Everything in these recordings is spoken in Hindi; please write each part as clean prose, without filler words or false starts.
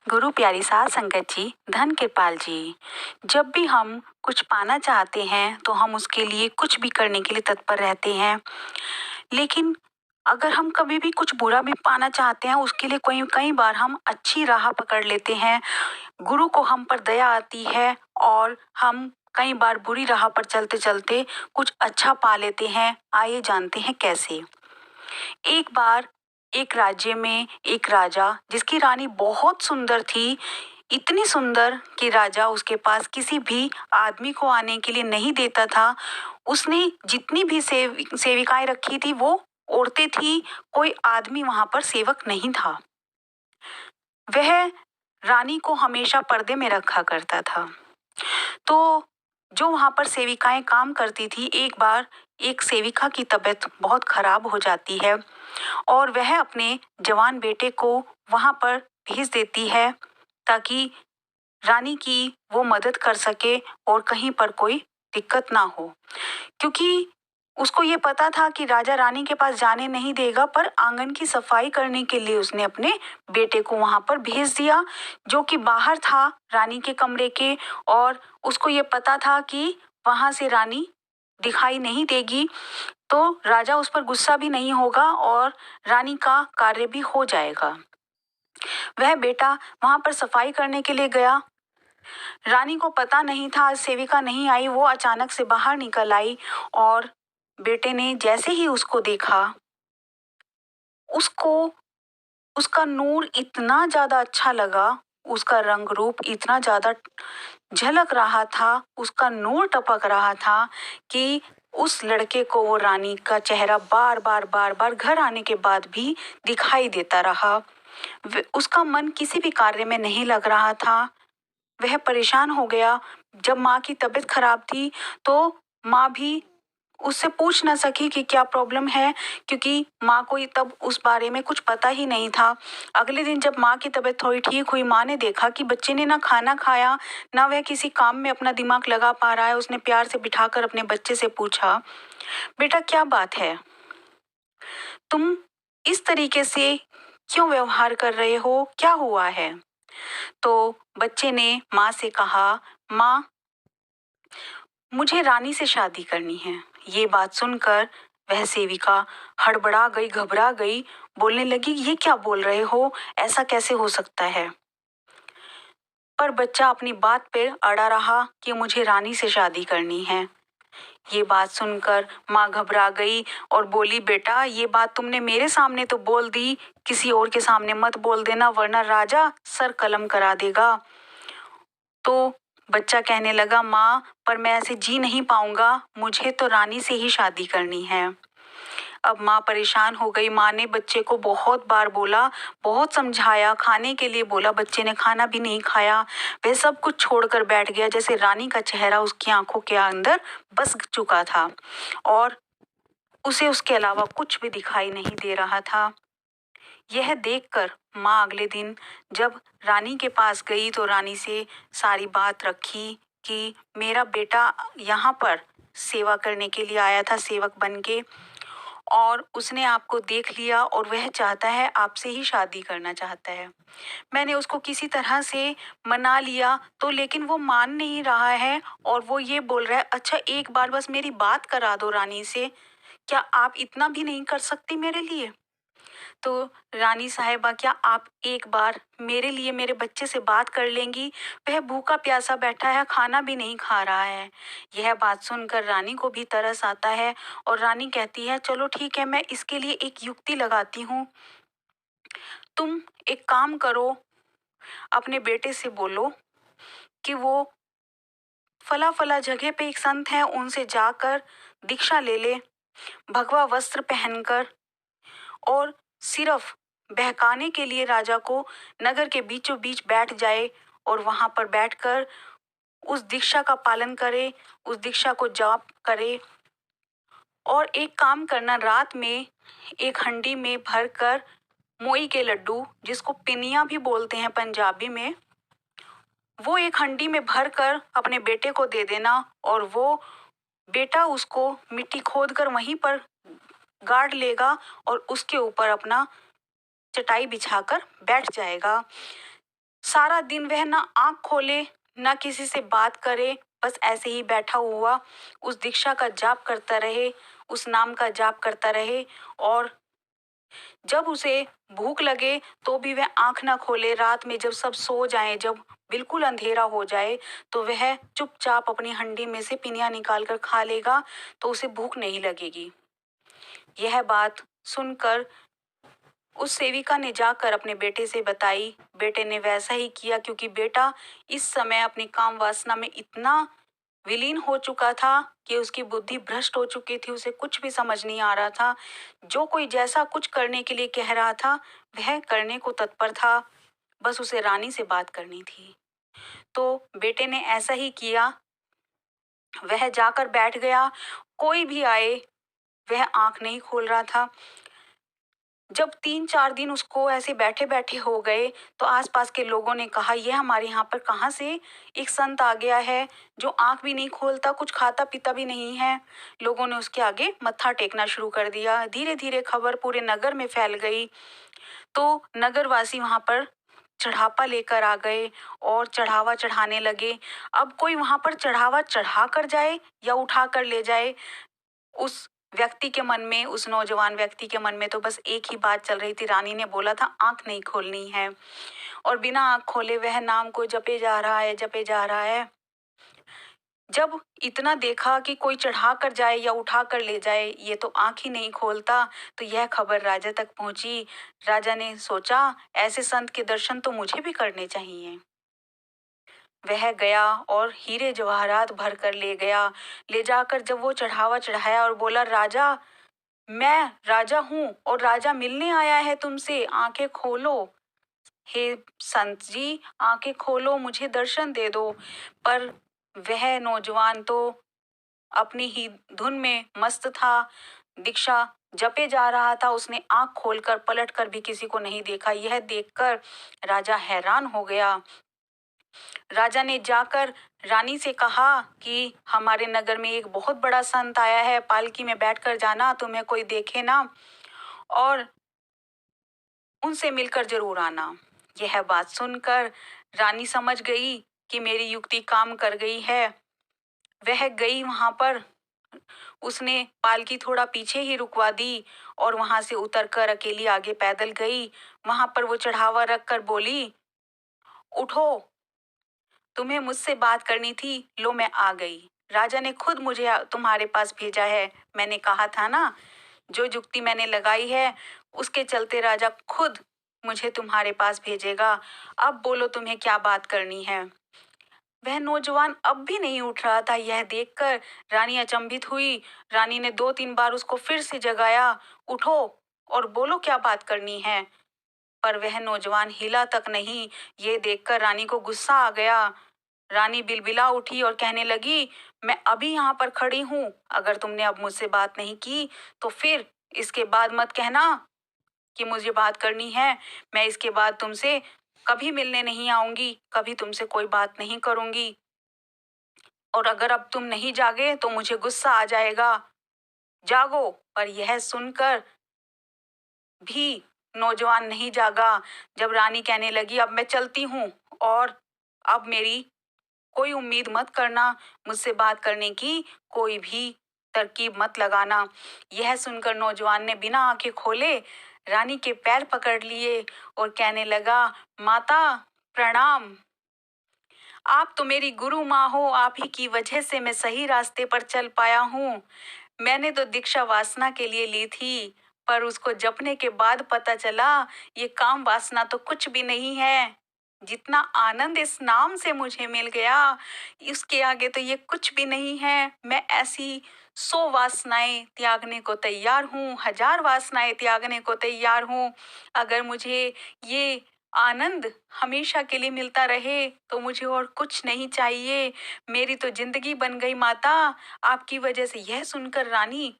गुरु प्यारी साध संगत जी, धन कृपाल जी। जब भी हम कुछ पाना चाहते हैं तो हम उसके लिए कुछ भी करने के लिए तत्पर रहते हैं। लेकिन अगर हम कभी भी कुछ बुरा भी पाना चाहते हैं उसके लिए कई कई बार हम अच्छी राह पकड़ लेते हैं। गुरु को हम पर दया आती है और हम कई बार बुरी राह पर चलते चलते कुछ अच्छा पा लेते हैं। आइए जानते हैं कैसे। एक बार एक राज्य में एक राजा, जिसकी रानी बहुत सुंदर थी, इतनी सुंदर कि राजा उसके पास किसी भी आदमी को आने के लिए नहीं देता था। उसने जितनी भी सेविकाएं रखी थी वो औरतें थी, कोई आदमी वहां पर सेवक नहीं था। वह रानी को हमेशा पर्दे में रखा करता था। तो जो वहां पर सेविकाएं काम करती थी, एक बार एक सेविका की तबीयत बहुत खराब हो जाती है और वह अपने जवान बेटे को वहां पर भेज देती है ताकि रानी की वो मदद कर सके और कहीं पर कोई दिक्कत ना हो। क्योंकि उसको ये पता था कि राजा रानी के पास जाने नहीं देगा, पर आंगन की सफाई करने के लिए उसने अपने बेटे को वहां पर भेज दिया, जो कि बाहर था रानी के कमरे के। और उसको ये पता था कि वहां से रानी दिखाई नहीं देगी तो राजा उस पर गुस्सा भी नहीं होगा और रानी का कार्य भी हो जाएगा। वह बेटा वहां पर सफाई करने के लिए गया। रानी को पता नहीं था आज सेविका नहीं आई। वो अचानक से बाहर निकल आई और बेटे ने जैसे ही उसको देखा, उसको उसका नूर इतना ज्यादा अच्छा लगा, उसका रंग रूप इतना ज्यादा झलक रहा था, उसका नूर टपक रहा था कि उस लड़के को वो रानी का चेहरा बार बार बार बार घर आने के बाद भी दिखाई देता रहा। उसका मन किसी भी कार्य में नहीं लग रहा था। वह परेशान हो गया। जब माँ की तबीयत खराब थी तो माँ भी उससे पूछ ना सकी कि क्या प्रॉब्लम है, क्योंकि माँ को तब उस बारे में कुछ पता ही नहीं था। अगले दिन जब माँ की तबीयत थोड़ी ठीक हुई, माँ ने देखा कि बच्चे ने ना खाना खाया, ना वह किसी काम में अपना दिमाग लगा पा रहा है। उसने प्यार से बिठाकर अपने बच्चे से पूछा, बेटा क्या बात है, तुम इस तरीके से क्यों व्यवहार कर रहे हो, क्या हुआ है? तो बच्चे ने माँ से कहा, माँ मुझे रानी से शादी करनी है। ये बात सुनकर वह सेविका हड़बड़ा गई, घबरा गई, बोलने लगी, ये क्या बोल रहे हो, ऐसा कैसे हो सकता है? पर बच्चा अपनी बात पे अड़ा रहा कि मुझे रानी से शादी करनी है। ये बात सुनकर माँ घबरा गई और बोली, बेटा ये बात तुमने मेरे सामने तो बोल दी, किसी और के सामने मत बोल देना वरना राजा सर कलम करा देगा। तो बच्चा कहने लगा, माँ पर मैं ऐसे जी नहीं पाऊंगा, मुझे तो रानी से ही शादी करनी है। अब माँ परेशान हो गई। माँ ने बच्चे को बहुत बार बोला, बहुत समझाया, खाने के लिए बोला, बच्चे ने खाना भी नहीं खाया। वह सब कुछ छोड़कर बैठ गया, जैसे रानी का चेहरा उसकी आंखों के अंदर बस चुका था और उसे उसके अलावा कुछ भी दिखाई नहीं दे रहा था। यह देखकर माँ अगले दिन जब रानी के पास गई तो रानी से सारी बात रखी कि मेरा बेटा यहाँ पर सेवा करने के लिए आया था, सेवक बन के, और उसने आपको देख लिया और वह चाहता है, आपसे ही शादी करना चाहता है। मैंने उसको किसी तरह से मना लिया तो लेकिन वो मान नहीं रहा है और वो ये बोल रहा है, अच्छा एक बार बस मेरी बात करा दो रानी से, क्या आप इतना भी नहीं कर सकती मेरे लिए? तो रानी साहिबा क्या आप एक बार मेरे लिए मेरे बच्चे से बात कर लेंगी? वह भूखा प्यासा बैठा है, खाना भी नहीं खा रहा है। यह बात सुनकर रानी को भी तरस आता है और रानी कहती है, चलो ठीक है, मैं इसके लिए एक युक्ति लगाती हूँ। तुम एक काम करो, अपने बेटे से बोलो कि वो फला फला जगह पे एक संत है, उनसे जाकर दीक्षा ले ले, भगवा वस्त्र पहनकर, और सिर्फ बहकाने के लिए राजा को नगर के बीचों बीच बैठ जाए और वहां पर बैठकर उस दीक्षा का पालन करे, उस दीक्षा को जाप करे। और एक काम करना, रात में एक हंडी में भरकर मोई के लड्डू, जिसको पिनिया भी बोलते हैं पंजाबी में, वो एक हंडी में भरकर अपने बेटे को दे देना और वो बेटा उसको मिट्टी खोदकर वहीं पर गाड़ लेगा और उसके ऊपर अपना चटाई बिछाकर बैठ जाएगा। सारा दिन वह ना आँख खोले, ना किसी से बात करे, बस ऐसे ही बैठा हुआ उस दीक्षा का जाप करता रहे, उस नाम का जाप करता रहे। और जब उसे भूख लगे तो भी वह आँख ना खोले। रात में जब सब सो जाएँ, जब बिल्कुल अंधेरा हो जाए, तो वह चुपचाप अपनी हंडी में से पिनिया निकाल कर खा लेगा, तो उसे भूख नहीं लगेगी। यह बात सुनकर उस सेविका ने जाकर अपने बेटे से बताई। बेटे ने वैसा ही किया, क्योंकि बेटा इस समय अपनी काम वासना में इतना विलीन हो चुका था कि उसकी बुद्धि भ्रष्ट हो चुकी थी, उसे कुछ भी समझ नहीं आ रहा था। जो कोई जैसा कुछ करने के लिए कह रहा था, वह करने को तत्पर था। बस उसे रानी से बात करनी थी। तो बेटे ने ऐसा ही किया। वह जाकर बैठ गया। कोई भी आए, वह आंख नहीं खोल रहा था। जब 3-4 दिन उसको ऐसे बैठे-बैठे हो गए, तो आस-पास के लोगों ने कहा, "यह हमारे यहाँ पर कहाँ से एक संत आ गया है, जो आँख भी नहीं खोलता, कुछ खाता-पीता भी नहीं है।" लोगों ने उसके आगे मत्था टेकना शुरू कर दिया। धीरे-धीरे खबर पूरे नगर में फैल गई, तो नगरवासी वहाँ पर चढ़ापा लेकर आ गए और चढ़ावा चढ़ाने लगे। अब कोई वहाँ पर चढ़ावा चढ़ा कर जाए या उठा कर ले जाए, उस व्यक्ति के मन में, उस नौजवान व्यक्ति के मन में तो बस एक ही बात चल रही थी। रानी ने बोला था आँख नहीं खोलनी है, और बिना आँख खोले वह नाम को जपे जा रहा है, जपे जा रहा है। जब इतना देखा कि कोई चढ़ा कर जाए या उठा कर ले जाए, ये तो आँख ही नहीं खोलता, तो यह खबर राजा तक पहुंची। राजा ने सोचा, ऐसे संत के दर्शन तो मुझे भी करने चाहिए। वह गया और हीरे जवाहरात भर कर ले गया। ले जाकर जब वो चढ़ावा चढ़ाया और बोला, राजा, मैं राजा हूँ और राजा मिलने आया है तुमसे, आंखें खोलो। हे संत जी, आंखें खोलो, मुझे दर्शन दे दो। पर वह नौजवान तो अपनी ही धुन में मस्त था, दीक्षा जपे जा रहा था। उसने आंख खोलकर पलट कर भी किसी को नहीं देखा। यह देखकर राजा हैरान हो गया। राजा ने जाकर रानी से कहा कि हमारे नगर में एक बहुत बड़ा संत आया है, पालकी में बैठकर जाना, तुम्हें कोई देखे ना, और उनसे मिलकर जरूर आना। यह बात सुनकर रानी समझ गई कि मेरी युक्ति काम कर गई है। वह गई वहां पर, उसने पालकी थोड़ा पीछे ही रुकवा दी और वहां से उतरकर अकेली आगे पैदल गई। वहां पर वो चढ़ावा रख कर बोली, उठो, तुम्हें मुझसे बात करनी थी, लो मैं आ गई। राजा ने खुद मुझे तुम्हारे पास भेजा है। मैंने कहा था ना, जो युक्ति मैंने लगाई है, उसके चलते राजा खुद मुझे तुम्हारे पास भेजेगा। अब बोलो, तुम्हें क्या बात करनी है। वह नौजवान अब भी नहीं उठ रहा था। यह देखकर रानी अचंभित हुई। रानी ने 2-3 बार उसको फिर से जगाया, उठो और बोलो क्या बात करनी है। पर वह नौजवान हिला तक नहीं। ये देखकर रानी को गुस्सा आ गया। रानी बिलबिला उठी और कहने लगी, मैं अभी यहाँ पर खड़ी हूँ, अगर तुमने अब मुझसे बात नहीं की तो फिर इसके बाद मत कहना कि मुझे बात करनी है। मैं इसके बाद तुमसे कभी मिलने नहीं आऊंगी, कभी तुमसे कोई बात नहीं करूंगी, और अगर अब तुम नहीं जागे तो मुझे गुस्सा आ जाएगा। जागो। पर यह सुनकर भी नौजवान नहीं जागा। जब रानी कहने लगी, अब मैं चलती हूँ, और अब मेरी कोई उम्मीद मत करना, मुझसे बात करने की कोई भी तरकीब मत लगाना। यह सुनकर नौजवान ने बिना आंखें खोले रानी के पैर पकड़ लिए और कहने लगा, माता प्रणाम, आप तो मेरी गुरु माँ हो, आप ही की वजह से मैं सही रास्ते पर चल पाया हूँ। मैंने तो दीक्षा वासना के लिए ली थी, पर उसको जपने के बाद पता चला ये काम वासना तो कुछ भी नहीं है। जितना आनंद इस नाम से मुझे मिल गया, इसके आगे तो ये कुछ भी नहीं है। मैं ऐसी 100 वासनाएं त्यागने को तैयार हूँ, 1000 वासनाएं त्यागने को तैयार हूँ। अगर मुझे ये आनंद हमेशा के लिए मिलता रहे तो मुझे और कुछ नहीं चाहिए। मेरी तो जिंदगी बन गई माता, आपकी वजह से। यह सुनकर रानी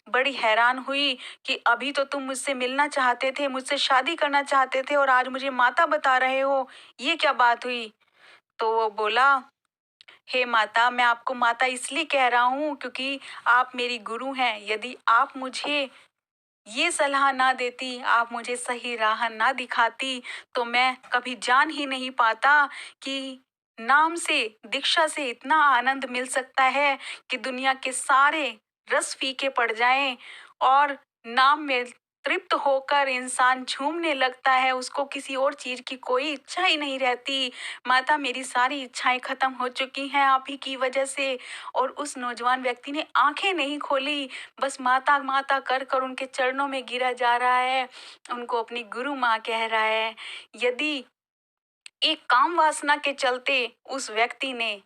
बड़ी हैरान हुई कि अभी तो तुम मुझसे मिलना चाहते थे, मुझसे शादी करना चाहते थे, और आज मुझे माता बता रहे हो, ये क्या बात हुई। तो वो बोला, हे माता, मैं आपको माता इसलिए कह रहा हूँ क्योंकि आप मेरी गुरु हैं। यदि आप मुझे ये सलाह ना देती, आप मुझे सही राह ना दिखाती, तो मैं कभी जान ही नहीं पाता कि नाम से, दीक्षा से इतना आनंद मिल सकता है कि दुनिया के सारे रस फीके पड़ जाएं और नाम में तृप्त होकर इंसान झूमने लगता है, उसको किसी और चीज की कोई इच्छा ही नहीं रहती। माता, मेरी सारी इच्छाएं खत्म हो चुकी हैं आप ही की वजह से। और उस नौजवान व्यक्ति ने आंखें नहीं खोली, बस माता माता कर कर उनके चरणों में गिरा जा रहा है, उनको अपनी गुरु माँ कह रहा है। यदि एक काम वासना के चलते उस व्यक्ति ने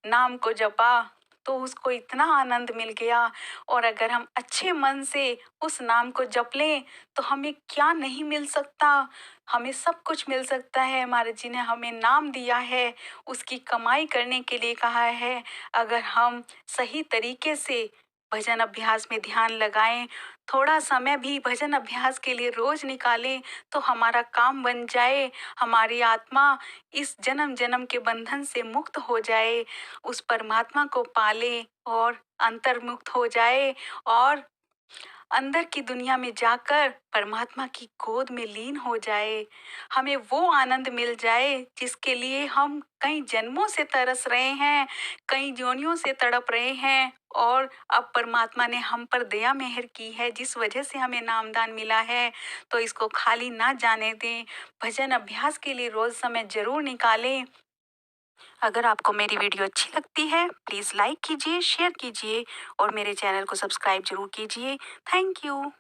नाम को जपा तो उसको इतना आनंद मिल गया। और अगर हम अच्छे मन से उस नाम को जप लें तो हमें क्या नहीं मिल सकता, हमें सब कुछ मिल सकता है। हमारे जिन्हें हमें नाम दिया है उसकी कमाई करने के लिए कहा है। अगर हम सही तरीके से भजन अभ्यास में ध्यान लगाएं, थोड़ा समय भी भजन अभ्यास के लिए रोज निकालें तो हमारा काम बन जाए, हमारी आत्मा इस जन्म जन्म के बंधन से मुक्त हो जाए, उस परमात्मा को पाले और अंतर्मुक्त हो जाए और अंदर की दुनिया में जाकर परमात्मा की गोद में लीन हो जाए। हमें वो आनंद मिल जाए जिसके लिए हम कई जन्मों से तरस रहे हैं, कई जोनियों से तड़प रहे हैं, और अब परमात्मा ने हम पर दया मेहर की है जिस वजह से हमें नामदान मिला है। तो इसको खाली ना जाने दें, भजन अभ्यास के लिए रोज समय जरूर निकालें। अगर आपको मेरी वीडियो अच्छी लगती है प्लीज़ लाइक कीजिए, शेयर कीजिए और मेरे चैनल को सब्सक्राइब जरूर कीजिए। Thank you.